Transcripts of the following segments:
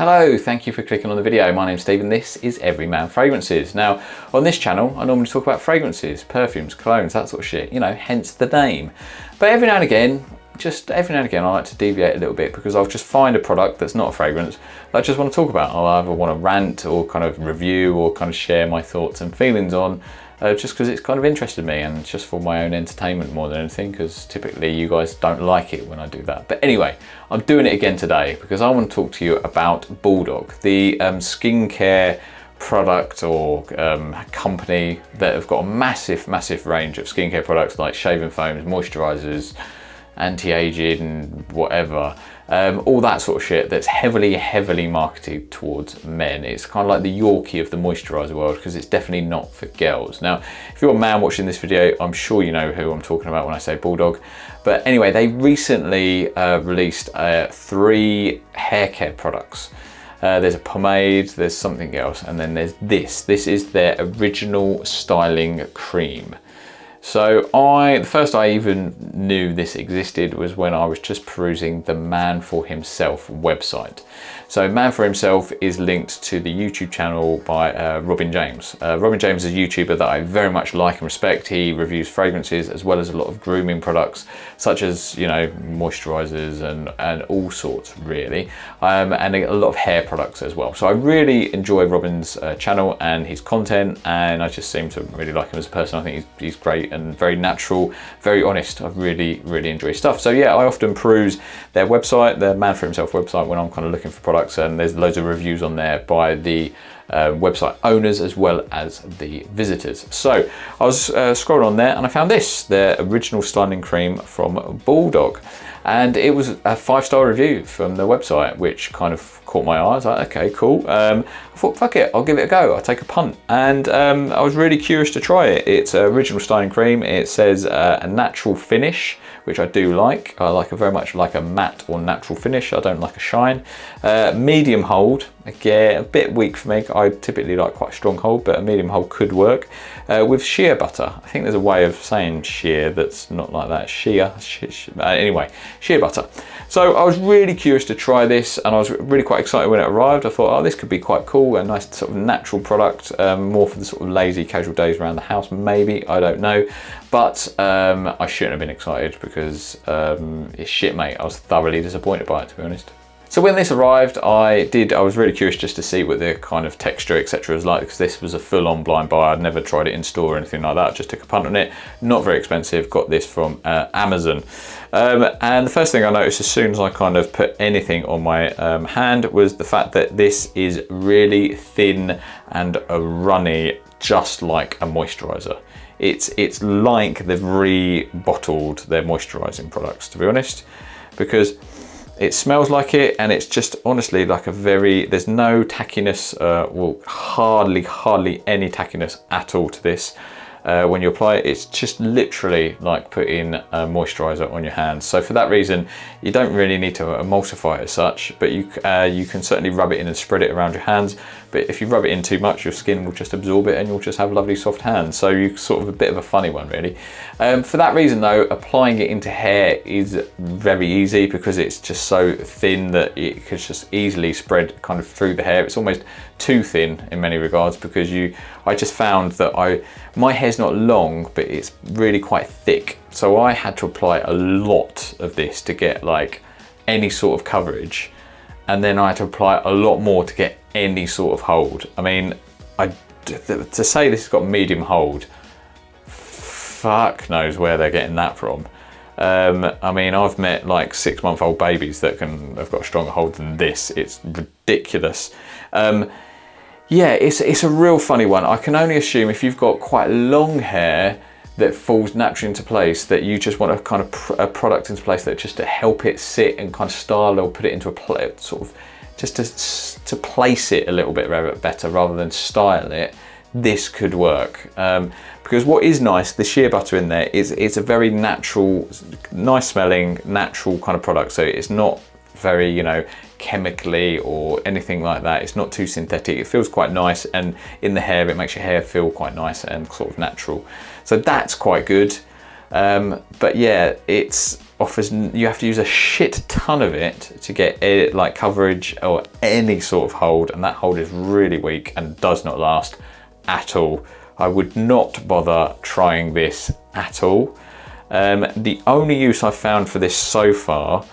Hello, thank you for clicking on the video. My name's Steve and this is Everyman Fragrances. Now, on this channel, I normally talk about fragrances, perfumes, colognes, that sort of shit, you know, hence the name. But every now and again, I like to deviate a little bit because I'll just find a product that's not a fragrance that I just want to talk about. I'll either want to rant or kind of review or kind of share my thoughts and feelings on just because it's kind of interested me and just for my own entertainment more than anything, because typically you guys don't like it when I do that. But anyway, I'm doing it again today because I want to talk to you about Bulldog, the skincare product or company that have got a massive range of skincare products like shaving foams, moisturizers, anti-aging, whatever, all that sort of shit that's heavily marketed towards men. It's kind of like the Yorkie of the moisturizer world because it's definitely not for girls. Now, if you're a man watching this video, I'm sure you know who I'm talking about when I say Bulldog. But anyway, they recently released 3 hair care products. There's a pomade, there's something else, and then there's this. This is their Original Styling Cream. So the first I even knew this existed was when I was just perusing the Man For Himself website. So Man For Himself is linked to the YouTube channel by Robin James. Robin James is a YouTuber that I very much like and respect. He reviews fragrances as well as a lot of grooming products, such as, you know, moisturizers and all sorts really, and a lot of hair products as well. So I really enjoy Robin's channel and his content, and I just seem to really like him as a person. I think he's great and very natural, very honest. I really enjoy his stuff. So yeah, I often peruse their website, their Man For Himself website, when I'm kind of looking for products, and there's loads of reviews on there by the website owners as well as the visitors. So I was scrolling on there and I found this, their Original Styling Cream from Bulldog, and it was a 5-star review from the website, which kind of caught my eye. I was like, okay, cool. I thought, fuck it, I'll give it a go. I'll take a punt. And I was really curious to try it. It's Original Styling Cream. It says a natural finish, which I do like. I like very much like a matte or natural finish. I don't like a shine. Medium hold, again, a bit weak for me. I typically like quite a strong hold, but a medium hold could work. With shea butter. I think there's a way of saying shea that's not like that. Anyway, shea butter. So I was really curious to try this, and I was really quite excited when it arrived. I thought, oh, this could be quite cool, a nice sort of natural product, more for the sort of lazy casual days around the house, maybe, I don't know. But I shouldn't have been excited because it's shit, mate. I was thoroughly disappointed by it, to be honest. So when this arrived, I was really curious just to see what the kind of texture, etc. was like, because this was a full-on blind buy. I'd never tried it in store or anything like that. Just took a punt on it. Not very expensive. Got this from Amazon. And the first thing I noticed as soon as I kind of put anything on my hand was the fact that this is really thin and runny, just like a moisturizer. It's like they've re-bottled their moisturizing products, to be honest, because it smells like it, and it's just honestly like there's no tackiness, well, hardly any tackiness at all to this. When you apply it, it's just literally like putting a moisturizer on your hands. So for that reason, you don't really need to emulsify it as such, but you can certainly rub it in and spread it around your hands. But if you rub it in too much, your skin will just absorb it and you'll just have lovely soft hands. So you're sort of a bit of a funny one, really. For that reason though, applying it into hair is very easy because it's just so thin that it could just easily spread kind of through the hair. It's almost too thin in many regards because I just found that my hair's not long, but it's really quite thick. So I had to apply a lot of this to get like any sort of coverage. And then I had to apply a lot more to get any sort of hold. I mean, to say this has got medium hold, fuck knows where they're getting that from. I mean, I've met like 6-month-old babies that have got a stronger hold than this. It's ridiculous. Yeah, it's a real funny one. I can only assume if you've got quite long hair that falls naturally into place, that you just want a kind of a product into place that just to help it sit and kind of style or put it into a sort of just to place it a little bit better rather than style it. This could work because what is nice, the shea butter in there it's a very natural, nice smelling, natural kind of product. So it's not very, you know, chemically or anything like that. It's not too synthetic. It feels quite nice, and in the hair it makes your hair feel quite nice and sort of natural. So that's quite good. But yeah, it's you have to use a shit ton of it to get like coverage or any sort of hold, and that hold is really weak and does not last at all. I would not bother trying this at all. The only use I've found for this so far,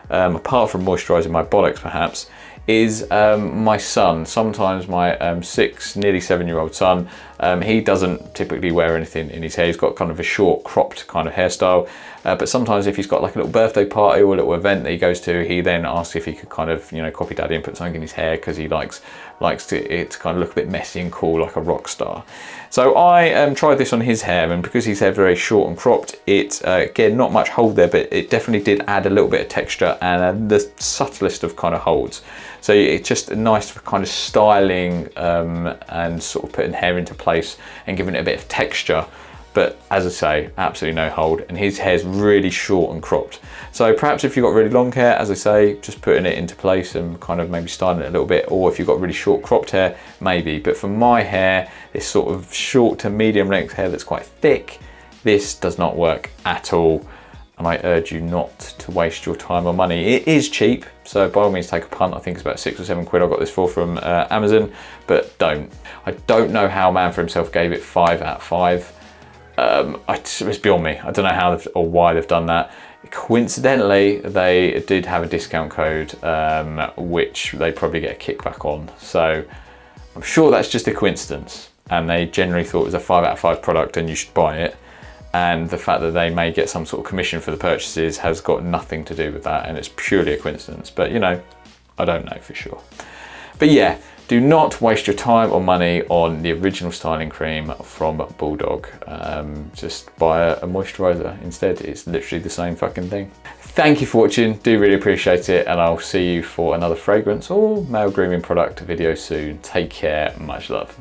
apart from moisturising my bollocks perhaps, is my son. Sometimes my nearly 7-year-old son, he doesn't typically wear anything in his hair. He's got kind of a short cropped kind of hairstyle, but sometimes if he's got like a little birthday party or a little event that he goes to, he then asks if he could kind of, you know, copy daddy and put something in his hair, because he likes it to kind of look a bit messy and cool like a rock star. So I tried this on his hair, and because his hair very short and cropped, it again, not much hold there, but it definitely did add a little bit of texture and the subtlest of kind of holds. So it's just nice for kind of styling and sort of putting hair into place and giving it a bit of texture. But as I say, absolutely no hold, and his hair's really short and cropped. So perhaps if you've got really long hair, as I say, just putting it into place and kind of maybe styling it a little bit, or if you've got really short cropped hair, maybe. But for my hair, this sort of short to medium length hair that's quite thick, this does not work at all. And I urge you not to waste your time or money. It is cheap, so by all means take a punt. I think it's about 6 or 7 quid I got this for from Amazon, but don't. I don't know how Man For Himself gave it 5 out of 5. It's beyond me. I don't know how or why they've done that. Coincidentally, they did have a discount code, which they probably get a kickback on. So I'm sure that's just a coincidence, and they generally thought it was a 5 out of 5 product and you should buy it. And the fact that they may get some sort of commission for the purchases has got nothing to do with that, and it's purely a coincidence. But you know, I don't know for sure. But yeah, do not waste your time or money on the original styling cream from Bulldog. Just buy a moisturiser instead. It's literally the same fucking thing. Thank you for watching, do really appreciate it, and I'll see you for another fragrance or male grooming product video soon. Take care, much love.